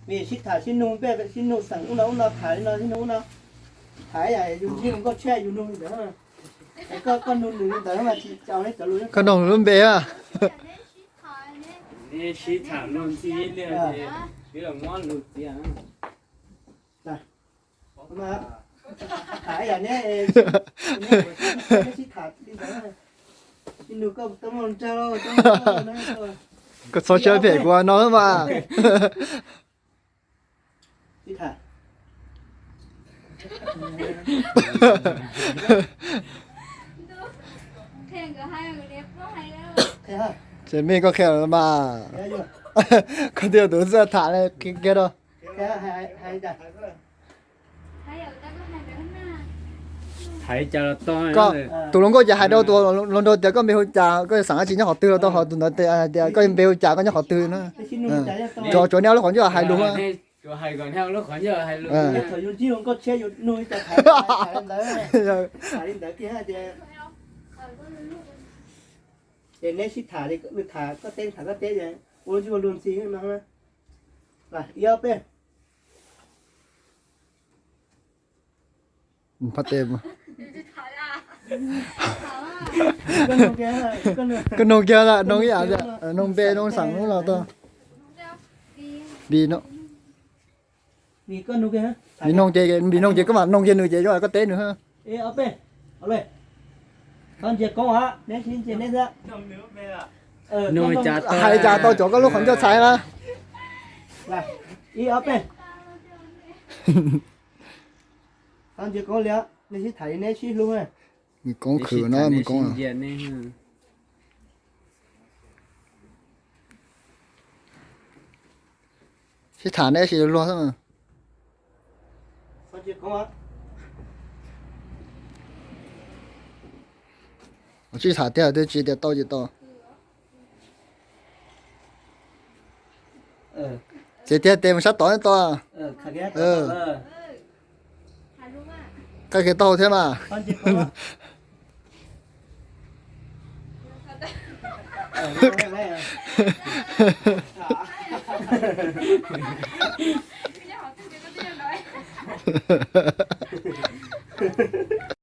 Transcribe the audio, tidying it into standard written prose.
vì xích thả xin nung bé xin nung sẵn nó thải nó xin nung nó thải vậy dùng xin có che dùng nung nữa có con nung nữa tới mà chị cháu đấy cháu luôn ขนมรุ่นเบอ่ะ นี่ชีถามนู่นซีเนี่ยเรื่องง้อนหลุดเสีย mà thải vậy nè xích thả đi tới xin nung có tấm lòng trao đâu tấm ก็โซเชียลเพจกว่าน้องมา xích thả แข่งกับให้เด็กก็ให้แล้ว thế hả เจมี่ก็แค่มา thế chưa คนเดียวตัวเสื้อถ่ายเลยเกตอ่ะ thế hai đặt ให้เอาแต่ก็ให้ไปข้างหน้า ไถจะต้อย ก็ เลย ตัวลงก็จะหายตัวลงตัวเดี๋ยวก็ไม่หัวจ่าก็สั่งให้ชิ้นเขาตื้อต้องเขาตัวนั้นเดี๋ยวก็ไม่หัวจ่าก็จะเขาตื้อนะ cái xin nung trái cho tôi จอเนี้ยแล้วของจะหายลุงอ่ะ ตัวไฮก่อนแท้แล้วขอนเยอะไฮลุง cái thời dùng chi không có che dùng nuôi ta thải lên đấy thải lên đấy kia ha thì เอาก็ลูก để nét xích thả thì được thả có tên thả có tên vậy ôi chứ mà luôn xí mà ha là yêu bên พัดเต็ม จะถ่ายอ่ะ con nó kia con nó ก็น้องเกียร์ละน้องอยากจะน้องเบน้องสั่งน้องเราต้อง ดี บีเนาะ vì con nó kia ha บีน้องเจบีน้องเจก็มาน้องเจหนึ่งเจด้วยก็เต้นหนึ่งฮะ ê ở bên ở bên con chị có hả nét xin chị nét ra โนจ่าต้อย หายจ่าตัวจอก็ลูกของเจ้าชายนะ là y ở bên con chị có léo nét xích thải nét xích luôn ha มีกองขือเนาะมีกองอ่ะ เย็นนี่ ที่ฐานได้สิรัวซะมั้ง con chị có hả ที่ฐานเดียวได้จีเดียวต่อจีต่อ เจเดียวเต็มชัดต่อต่อ khả ghét Ừ. ถ่ายรูปอ่ะ ก็แค่ต่อใช่ไหม con chị có hả đây à ไม่ได้ขอตั้งใจก็เตี้ยน้อย